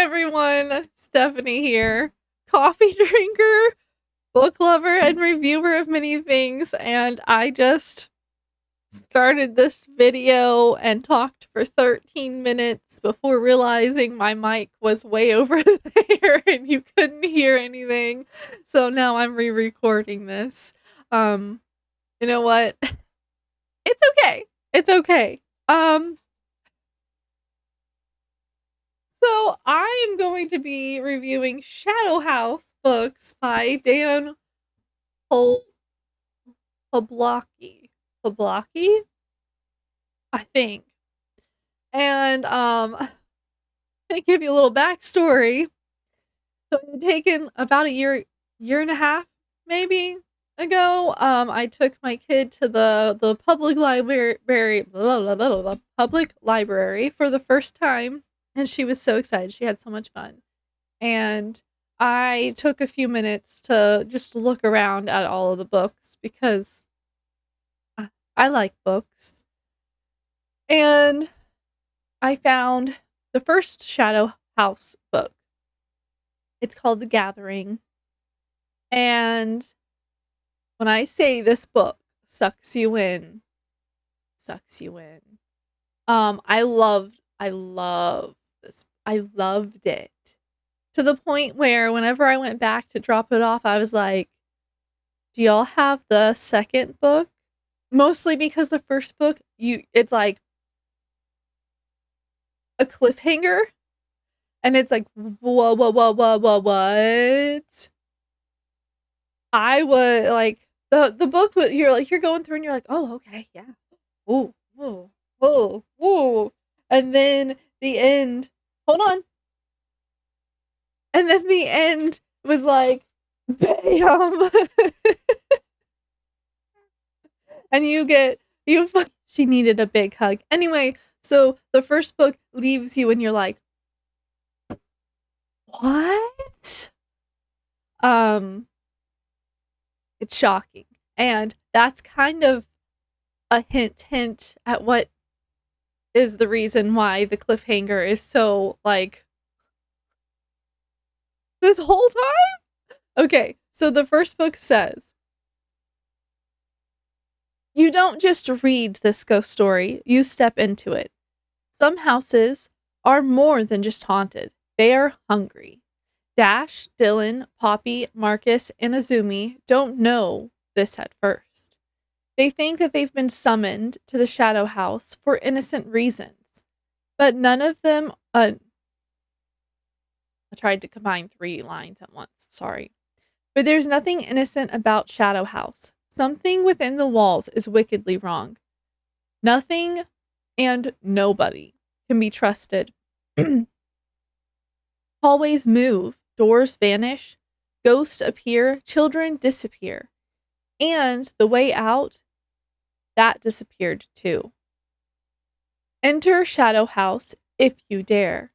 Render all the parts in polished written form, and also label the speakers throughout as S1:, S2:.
S1: everyone, Stephanie here, coffee drinker, book lover, and reviewer of many things, and I just started this video and talked for 13 minutes before realizing my mic was way over there and you couldn't hear anything. So now I'm re-recording this. Um, you know what? It's okay. It's okay. So I am going to be reviewing Shadow House books by Dan Poblocki. Poblocki? I think. And to give you a little backstory. So it had taken about a year and a half, maybe ago. I took my kid to the public library public library for the first time, and she was so excited. She had so much fun. And I took a few minutes to just look around at all of the books because I like books. And I found the first Shadow House book. It's called The Gathering. And when I say this book sucks you in, I loved this. I loved it. To the point where whenever I went back to drop it off, I was like, do y'all have the second book? Mostly because the first book, it's like a cliffhanger. And it's like, what? I was like, the book, you're going through and you're like, oh, okay, yeah. Ooh. And then the end, hold on. And then the end was like, bam. And she needed a big hug. Anyway, so the first book leaves you and you're like, what? It's shocking. And that's kind of a hint at what is the reason why the cliffhanger is so, like, this whole time? Okay, so the first book says, you don't just read this ghost story, you step into it. Some houses are more than just haunted. They are hungry. Dash, Dylan, Poppy, Marcus, and Azumi don't know this at first. They think that they've been summoned to the Shadow House for innocent reasons, but none of them, I tried to combine 3 lines at once, sorry. But there's nothing innocent about Shadow House. Something within the walls is wickedly wrong. Nothing and nobody can be trusted. Hallways move, doors vanish, ghosts appear, children disappear. And the way out, that disappeared too. Enter Shadow House if you dare.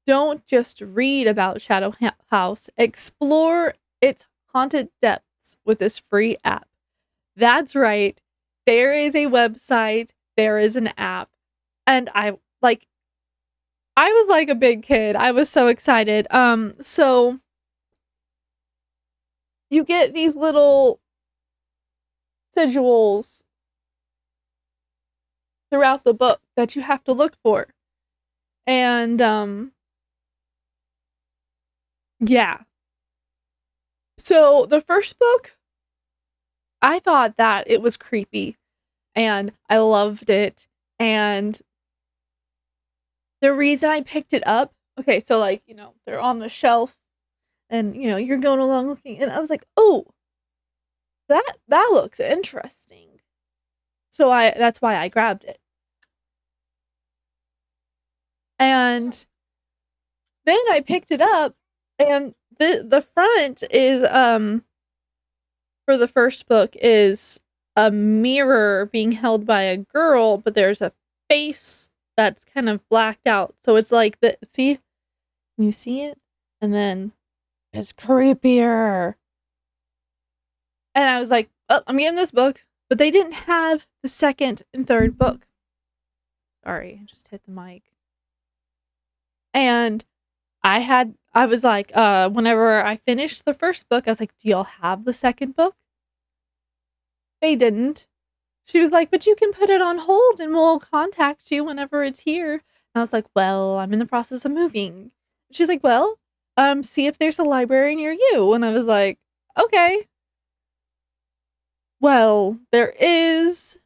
S1: Don't just read about Shadow House, explore its haunted depths with this free app. That's right, there is a website, there is an app, and I was like a big kid. I was so excited. So you get these little sigils throughout the book that you have to look for. And yeah. So the first book, I thought that it was creepy and I loved it. And the reason I picked it up, okay, so like, they're on the shelf and, you're going along looking, and I was like, oh, that looks interesting. So that's why I grabbed it. And then I picked it up, and the front is, for the first book, is a mirror being held by a girl, but there's a face that's kind of blacked out. So it's like, see? Can you see it? And then it's creepier. And I was like, oh, I'm getting this book. But they didn't have the second and third book. Sorry, I just hit the mic. And I was like, whenever I finished the first book, I was like, do y'all have the second book? They didn't. She was like, but you can put it on hold and we'll contact you whenever it's here. And I was like, well, I'm in the process of moving. She's like, well, see if there's a library near you. And I was like, okay. Well, there is,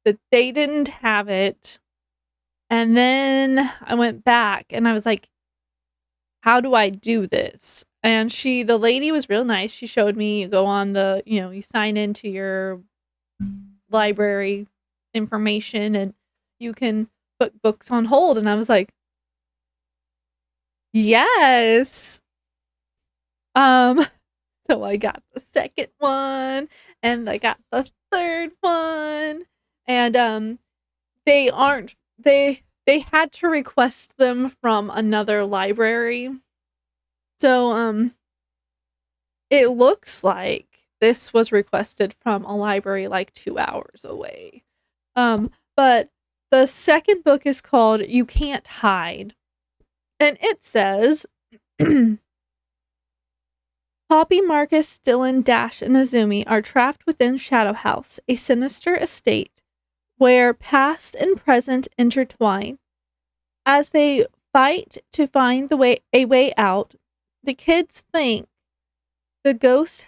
S1: but they didn't have it. And then I went back and I was like, how do I do this? And the lady was real nice. She showed me, you go on you sign into your library information and you can put books on hold. And I was like, yes. Um, so I got the second one and I got the third one. And they had to request them from another library. So it looks like this was requested from a library like 2 hours away. But the second book is called You Can't Hide. And it says Poppy, Marcus, Dylan, Dash, and Azumi are trapped within Shadow House, a sinister estate where past and present intertwine. As they fight to find a way out, the kids think the ghosts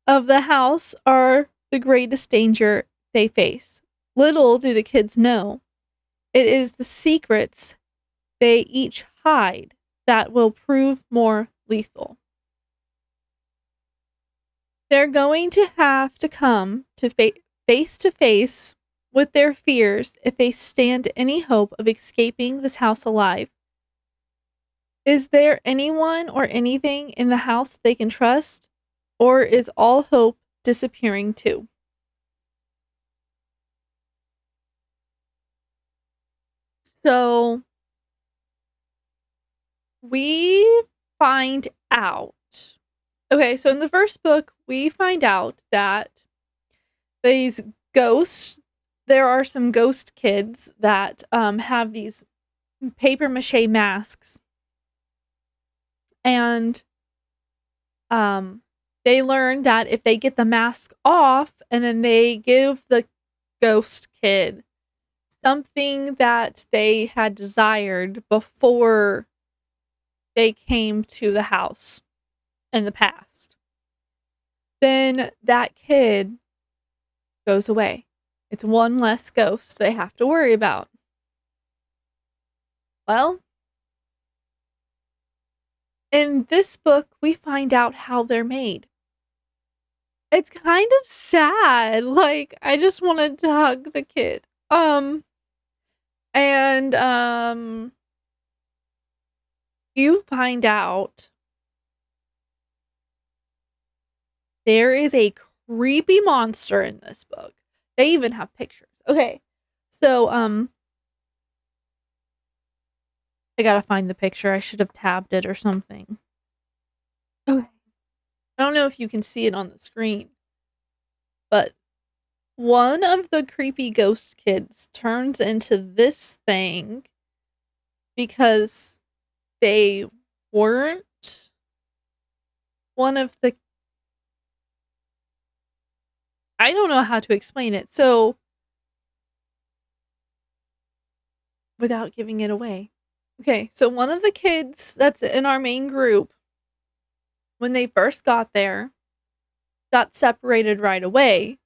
S1: of the house are the greatest danger they face. Little do the kids know, it is the secrets they each hide that will prove more lethal. They're going to have to come to face to face with their fears if they stand any hope of escaping this house alive. Is there anyone or anything in the house they can trust? Or is all hope disappearing too? So we find out. Okay, so in the first book, we find out that these ghosts, there are some ghost kids that have these paper mache masks. And they learn that if they get the mask off and then they give the ghost kid something that they had desired before they came to the house in the past, then that kid goes away. It's one less ghost they have to worry about. Well, in this book, we find out how they're made. It's kind of sad. Like, I just wanted to hug the kid. And you find out there is a creepy monster in this book. They even have pictures. Okay. So, I gotta find the picture. I should have tabbed it or something. Okay. I don't know if you can see it on the screen, but one of the creepy ghost kids turns into this thing because they weren't one of the... I don't know how to explain it. So, without giving it away. Okay, so one of the kids that's in our main group, when they first got there, got separated right away.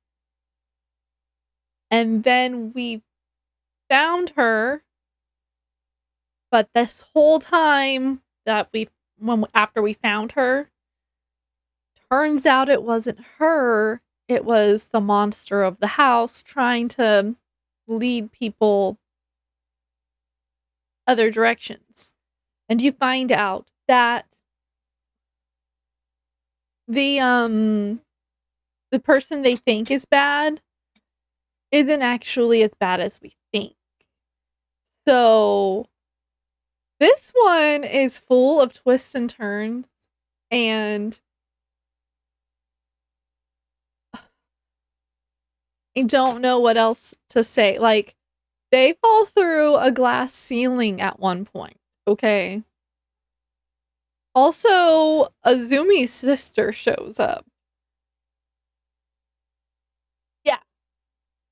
S1: And then we found her, but this whole time that after we found her, turns out it wasn't her. It was the monster of the house trying to lead people other directions. And you find out that the person they think is bad isn't actually as bad as we think. So this one is full of twists and turns, and I don't know what else to say. Like, They fall through a glass ceiling at one point, okay? Also, Azumi's sister shows up. Yeah,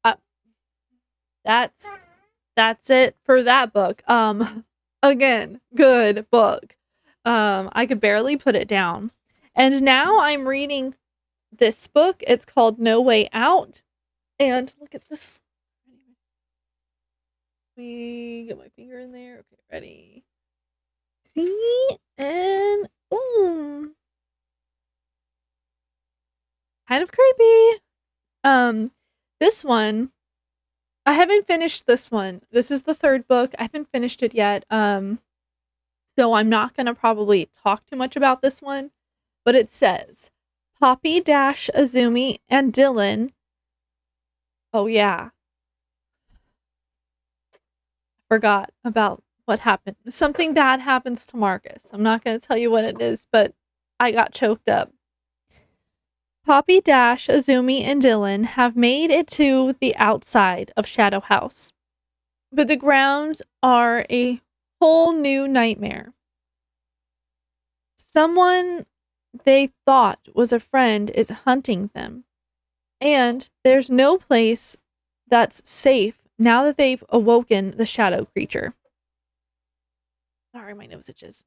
S1: uh, that's that's it for that book. Again, good book. I could barely put it down. And now I'm reading this book. It's called No Way Out. And look at this. Let me get my finger in there. Okay, ready. See? And boom. Kind of creepy. This one, I haven't finished this one. This is the third book. I haven't finished it yet. So I'm not gonna probably talk too much about this one, but it says Poppy Dash, Azumi, and Dylan. Oh yeah, forgot about what happened. Something bad happens to Marcus. I'm not gonna tell you what it is, but I got choked up. Poppy Dash, Azumi, and Dylan have made it to the outside of Shadow House, but the grounds are a whole new nightmare. Someone they thought was a friend is hunting them, and there's no place that's safe now that they've awoken the shadow creature. Sorry, my nose itches.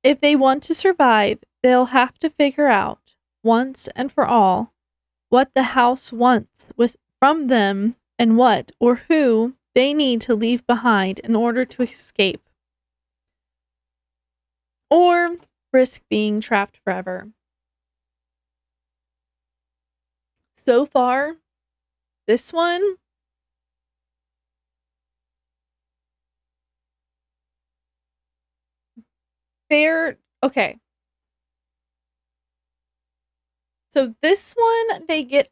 S1: If they want to survive, they'll have to figure out, once and for all, what the house wants from them and what or who they need to leave behind in order to escape. Or risk being trapped forever. So far, this one, they're okay. So this one, they get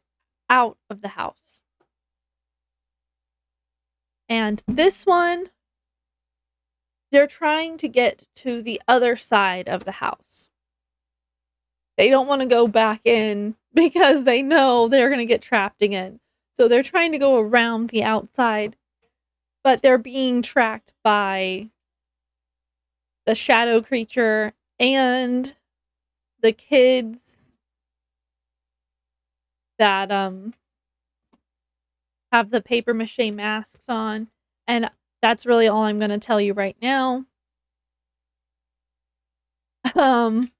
S1: out of the house. And this one, they're trying to get to the other side of the house. They don't want to go back in because they know they're going to get trapped again. So they're trying to go around the outside, but they're being tracked by the shadow creature and the kids that have the paper mache masks on. And that's really all I'm going to tell you right now.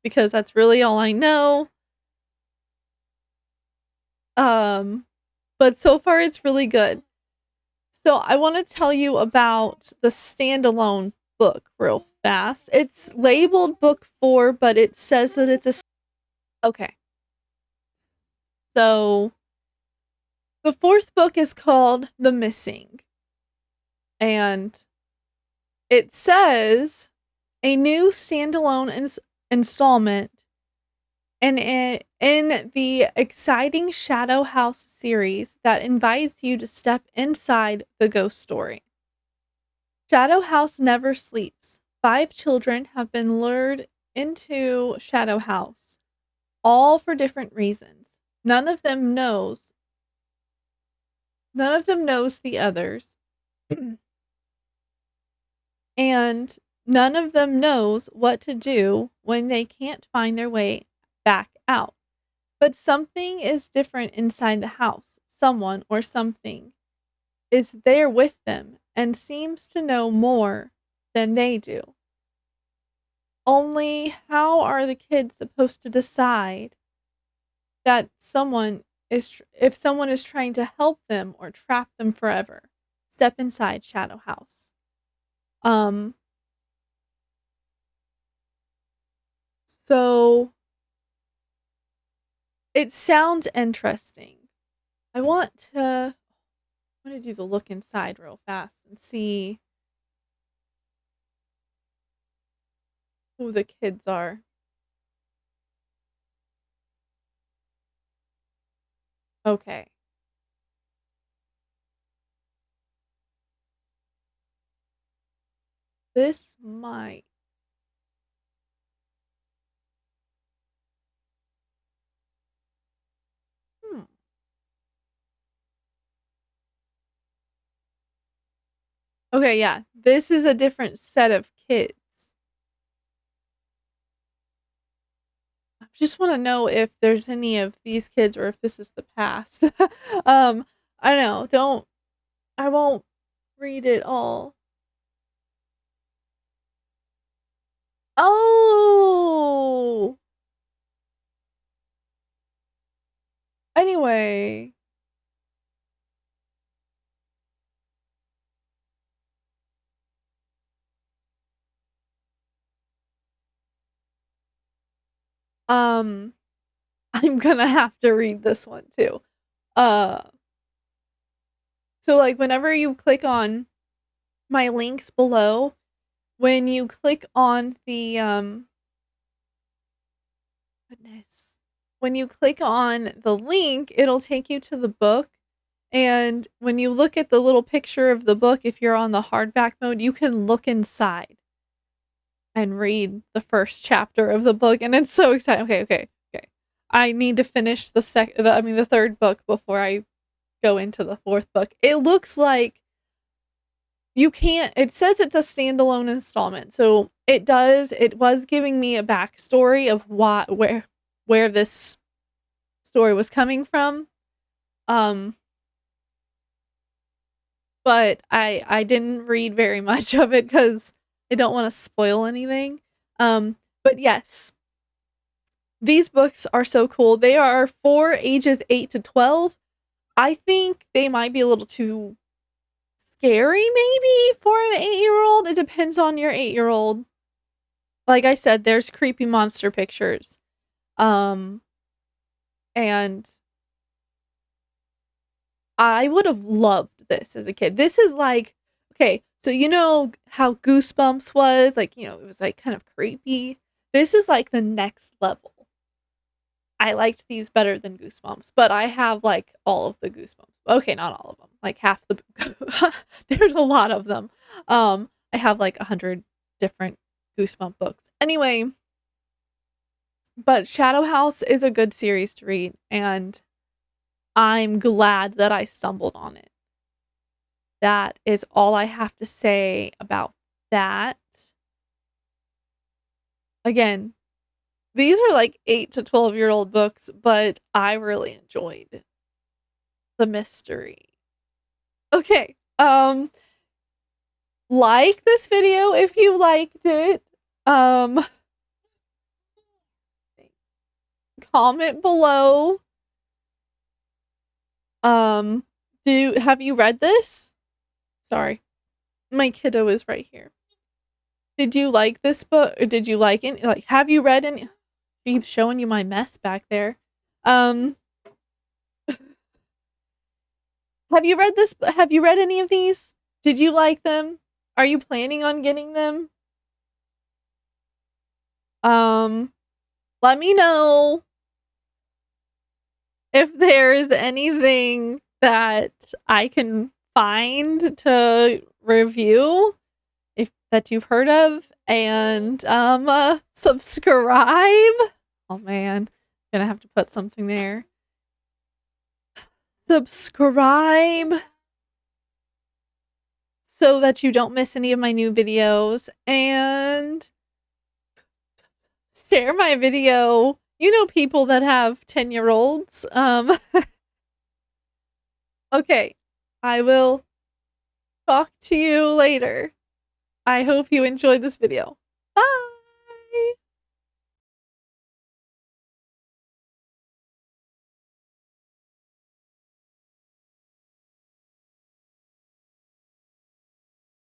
S1: Because that's really all I know. But so far it's really good. So I want to tell you about the standalone book real fast. It's labeled book 4, but it says that it's a okay. So the fourth book is called The Missing. And it says a new standalone installment in the exciting Shadow House series that invites you to step inside the ghost story. Shadow House never sleeps. 5 children have been lured into Shadow House, all for different reasons. None of them knows the others. And none of them knows what to do when they can't find their way back out. But something is different inside the house. Someone or something is there with them and seems to know more than they do. Only how are the kids supposed to decide that if someone is trying to help them or trap them forever? Step inside Shadow House. So it sounds interesting. I want to do the look inside real fast and see who the kids are. Okay. This might. Hmm. Okay, yeah. This is a different set of kids. I just want to know if there's any of these kids or if this is the past. um, I don't know. I won't read it all. Oh! Anyway, um, I'm gonna have to read this one too. Uh, so like whenever you click on my links below, when you click on the goodness. When you click on the link, it'll take you to the book. And when you look at the little picture of the book, if you're on the hardback mode, you can look inside and read the first chapter of the book. And it's so exciting. Okay. I need to finish the third book before I go into the fourth book. It looks like it says it's a standalone installment. So it was giving me a backstory of where this story was coming from. But I didn't read very much of it because I don't want to spoil anything. But yes, these books are so cool. They are for ages 8 to 12. I think they might be a little too scary, maybe, for an 8-year-old. It depends on your 8-year-old. Like I said, there's creepy monster pictures. And I would have loved this as a kid. This is like, okay, so you know how Goosebumps was? Like, it was like kind of creepy. This is like the next level. I liked these better than Goosebumps, but I have like all of the Goosebumps. Okay, not all of them. Like half the there's a lot of them. I have like 100 different Goosebump books. Anyway, but Shadow House is a good series to read, and I'm glad that I stumbled on it. That is all I have to say about that. Again, these are like 8 to 12-year-old books, but I really enjoyed the mystery. Okay, like this video if you liked it. Comment below. Have you read this? Sorry. My kiddo is right here. Did you like this book? Or did you like it? Like, have you read any? Keep showing you my mess back there. Have you read this? Have you read any of these? Did you like them? Are you planning on getting them? Let me know if there's anything that I can find to review that you've heard of, and subscribe. Oh man, gonna have to put something there. Subscribe so that you don't miss any of my new videos, and share my video. You know, people that have 10-year-olds. Okay, I will talk to you later. I hope you enjoyed this video.